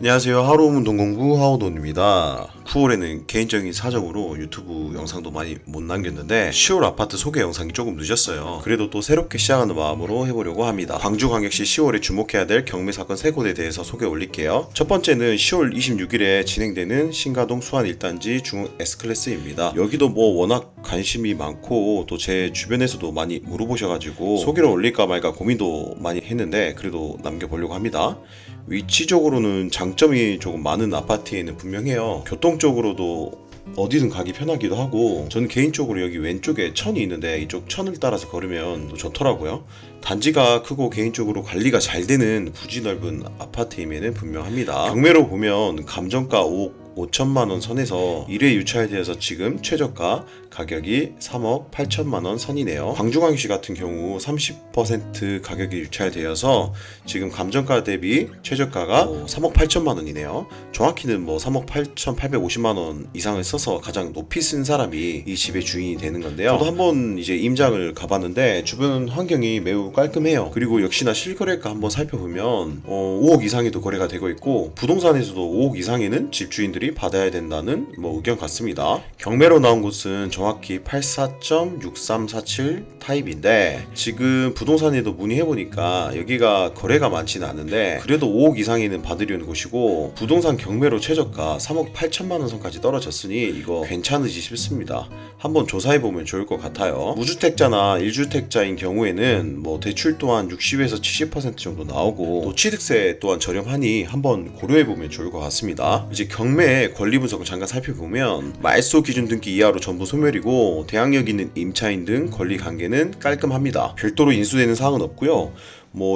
안녕하세요. 하루문 동공구 하우돈입니다. 9월에는 개인적인 사정으로 유튜브 영상도 많이 못 남겼는데 10월 아파트 소개 영상이 조금 늦었어요. 그래도 또 새롭게 시작하는 마음으로 해보려고 합니다. 광주광역시 10월에 주목해야 될 경매 사건 3곳에 대해서 소개 올릴게요. 첫 번째는 10월 26일에 진행되는 신가동 수안 1단지 중흥 S클래스입니다. 여기도 뭐 워낙 관심이 많고 또 제 주변에서도 많이 물어보셔가지고 소개를 올릴까 말까 고민도 많이 했는데 그래도 남겨보려고 합니다. 위치적으로는 장점이 조금 많은 아파트에는 분명해요. 교통적으로도 어디든 가기 편하기도 하고, 저는 개인적으로 여기 왼쪽에 천이 있는데 이쪽 천을 따라서 걸으면 또 좋더라고요. 단지가 크고 개인적으로 관리가 잘 되는 부지 넓은 아파트임에는 분명합니다. 경매로 보면 감정가 5억 5천만원 선에서 1회 유찰되어서 지금 최저가 가격이 3억 8천만원 선이네요. 광주광역시 같은 경우 30% 가격이 유찰되어서 지금 감정가 대비 최저가가 3억 8천만원이네요. 정확히는 뭐 3억 8,850만원 이상을 써서 가장 높이 쓴 사람이 이 집의 주인이 되는 건데요. 저도 한번 이제 임장을 가봤는데 주변 환경이 매우 깔끔해요. 그리고 역시나 실거래가 한번 살펴보면 5억 이상에도 거래가 되고 있고, 부동산에서도 5억 이상에는 집주인들이 받아야 된다는 의견 같습니다. 경매로 나온 곳은 정확히 84.6347 타입인데, 지금 부동산에도 문의해보니까 여기가 거래가 많지는 않은데 그래도 5억 이상에는 받으려는 곳이고, 부동산 경매로 최저가 3억 8천만원 선까지 떨어졌으니 이거 괜찮으지 싶습니다. 한번 조사해보면 좋을 것 같아요. 무주택자나 1주택자인 경우에는 대출 또한 60에서 70% 정도 나오고, 또 취득세 또한 저렴하니 한번 고려해보면 좋을 것 같습니다. 이제 경매 권리 분석을 잠깐 살펴보면 말소 기준 등기 이하로 전부 소멸이고, 대항력 있는 임차인 등 권리 관계는 깔끔합니다. 별도로 인수되는 사항은 없고요.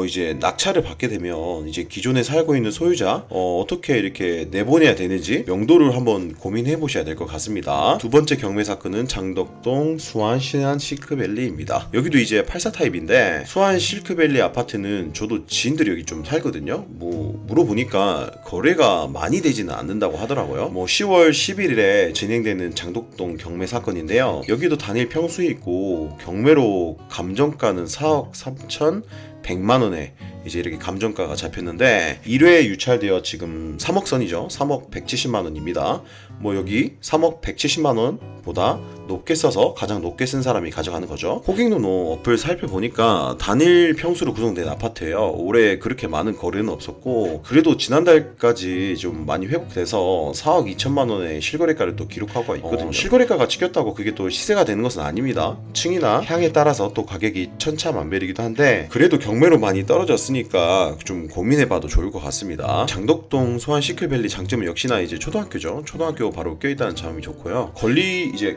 이제 낙찰을 받게 되면 이제 기존에 살고 있는 소유자 어떻게 이렇게 내보내야 되는지 명도를 한번 고민해 보셔야 될 것 같습니다. 두 번째 경매 사건은 장덕동 수안 신안 실크밸리입니다. 여기도 이제 84 타입인데, 수안 실크밸리 아파트는 저도 지인들이 여기 좀 살거든요. 물어보니까 거래가 많이 되지는 않는다고 하더라고요. 10월 11일에 진행되는 장덕동 경매 사건인데요. 여기도 단일 평수에 있고 경매로 감정가는 4억 3천 100만원에 이제 이렇게 감정가가 잡혔는데, 1회 유찰되어 지금 3억 선이죠. 3억 170만원입니다. 여기 3억 170만원보다 높게 써서 가장 높게 쓴 사람이 가져가는 거죠. 호갱노노 어플 살펴보니까 단일 평수로 구성된 아파트예요. 올해 그렇게 많은 거래는 없었고, 그래도 지난달까지 좀 많이 회복돼서 4억 2천만원의 실거래가를 또 기록하고 있거든요. 실거래가가 찍혔다고 그게 또 시세가 되는 것은 아닙니다. 층이나 향에 따라서 또 가격이 천차만별이기도 한데, 그래도 경매로 많이 떨어졌으니까 좀 고민해봐도 좋을 것 같습니다. 장덕동 소안 시클밸리 장점은 역시나 이제 초등학교죠. 초등학교 바로 껴있다는 점이 좋고요.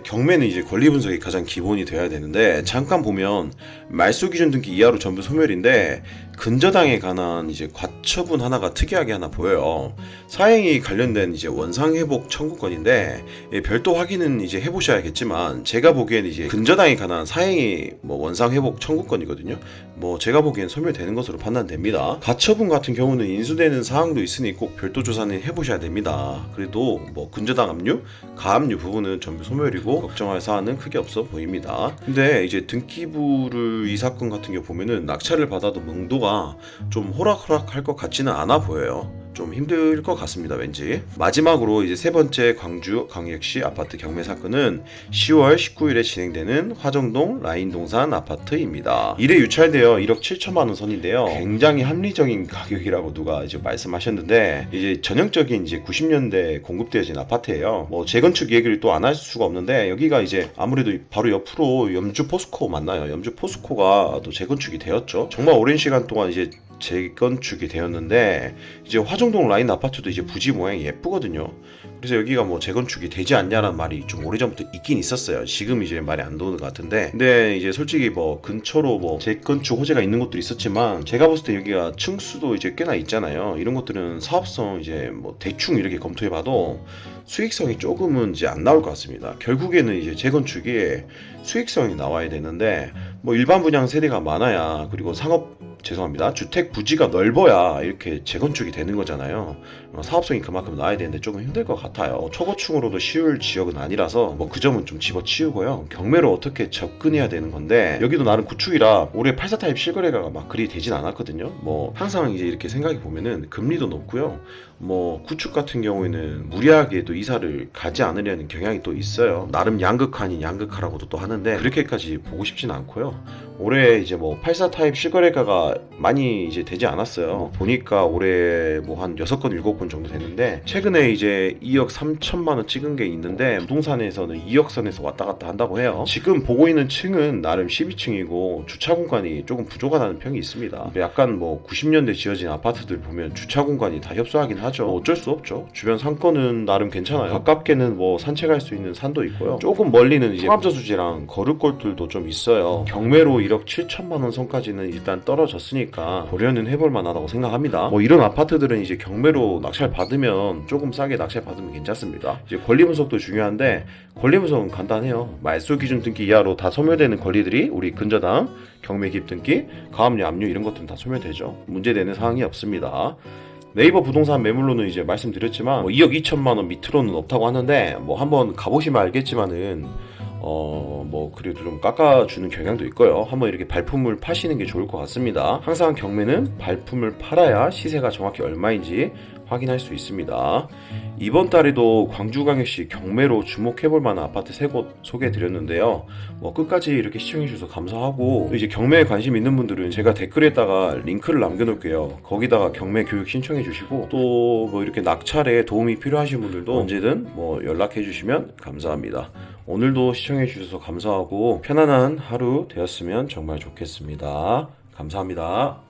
경매는 이제 권리 분석이 가장 기본이 돼야 되는데, 잠깐 보면 말소 기준 등기 이하로 전부 소멸인데 근저당에 관한 이제 과처분 하나가 특이하게 하나 보여요. 사행이 관련된 이제 원상회복 청구권인데, 별도 확인은 이제 해보셔야겠지만 제가 보기엔 이제 근저당에 관한 사행이 원상회복 청구권이거든요. 제가 보기엔 소멸되는 것으로 판단됩니다. 가처분 같은 경우는 인수되는 사항도 있으니 꼭 별도 조사는 해보셔야 됩니다. 그래도 근저당 압류, 가압류 부분은 전부 소멸이고 걱정할 사안은 크게 없어 보입니다. 근데 이제 등기부를 이 사건 같은 경우 보면은 낙찰을 받아도 명도가 좀 호락호락할 것 같지는 않아 보여요. 좀 힘들 것 같습니다, 왠지. 마지막으로 이제 세 번째 광주광역시 아파트 경매 사건은 10월 19일에 진행되는 화정동 라인동산 아파트입니다. 1회 유찰되어 1억 7천만원 선인데요. 굉장히 합리적인 가격이라고 누가 이제 말씀하셨는데, 이제 전형적인 이제 90년대 공급되어진 아파트예요. 재건축 얘기를 또 안 할 수가 없는데, 여기가 이제 아무래도 바로 옆으로 염주 포스코 맞나요? 염주 포스코가 또 재건축이 되었죠. 정말 오랜 시간 동안 이제 재건축이 되었는데, 이제 화정동 라인 아파트도 이제 부지 모양이 예쁘거든요. 그래서 여기가 재건축이 되지 않냐라는 말이 좀 오래전부터 있긴 있었어요. 지금 이제 말이 안 도는 것 같은데, 근데 이제 솔직히 근처로 재건축 호재가 있는 것도 있었지만, 제가 봤을 때 여기가 층수도 이제 꽤나 있잖아요. 이런 것들은 사업성 이제 대충 이렇게 검토해봐도 수익성이 조금은 이제 안 나올 것 같습니다. 결국에는 이제 재건축이 수익성이 나와야 되는데 뭐 일반 분양 세대가 많아야, 그리고 주택 부지가 넓어야 이렇게 재건축이 되는 거잖아요. 사업성이 그만큼 나와야 되는데 조금 힘들 것 같아요. 초고층으로도 쉬울 지역은 아니라서 뭐 그 점은 좀 집어치우고요. 경매로 어떻게 접근해야 되는 건데, 여기도 나름 구축이라 올해 84 타입 실거래가 막 그리 되진 않았거든요. 뭐 항상 이제 이렇게 생각해 보면은 금리도 높고요. 뭐 구축 같은 경우에는 무리하게도 이사를 가지 않으려는 경향이 또 있어요. 나름 양극화 아닌 양극화라고도 또 하는데 그렇게까지 보고 싶진 않고요. 올해 이제 뭐 84 타입 실거래가가 많이 이제 되지 않았어요. 보니까 올해 뭐 한 6건 7건 정도 됐는데, 최근에 이제 2억 3천만 원 찍은 게 있는데 부동산에서는 2억 선에서 왔다 갔다 한다고 해요. 지금 보고 있는 층은 나름 12층이고 주차 공간이 조금 부족하다는 평이 있습니다. 약간 뭐 90년대 지어진 아파트들 보면 주차 공간이 다 협소하긴 하죠. 어쩔 수 없죠. 주변 상권은 나름 괜찮아요. 가깝게는 뭐 산책할 수 있는 산도 있고요. 조금 멀리는 이제 통합저수지랑 거르골들도 좀 있어요. 경매로 1억 7천만 원 선까지는 일단 떨어졌으니까 고려는 해볼 만하다고 생각합니다. 뭐 이런 아파트들은 이제 경매로 낙찰 받으면 조금 싸게 낙찰 받으면 괜찮습니다. 이제 권리 분석도 중요한데, 권리 분석은 간단해요. 말소 기준 등기 이하로 다 소멸되는 권리들이 우리 근저당, 경매 기입 등기, 가압류, 압류 이런 것들은 다 소멸되죠. 문제되는 사항이 없습니다. 네이버 부동산 매물로는 이제 말씀드렸지만 뭐 2억 2천만 원 밑으로는 없다고 하는데, 뭐 한번 가보시면 알겠지만은 뭐 그래도 좀 깎아주는 경향도 있고요. 한번 이렇게 발품을 파시는 게 좋을 것 같습니다. 항상 경매는 발품을 팔아야 시세가 정확히 얼마인지 확인할 수 있습니다. 이번 달에도 광주광역시 경매로 주목해볼 만한 아파트 3곳 소개해드렸는데요. 뭐 끝까지 이렇게 시청해주셔서 감사하고, 이제 경매에 관심 있는 분들은 제가 댓글에다가 링크를 남겨놓을게요. 거기다가 경매 교육 신청해주시고, 또 뭐 이렇게 낙찰에 도움이 필요하신 분들도 언제든 뭐 연락해주시면 감사합니다. 오늘도 시청해주셔서 감사하고 편안한 하루 되었으면 정말 좋겠습니다. 감사합니다.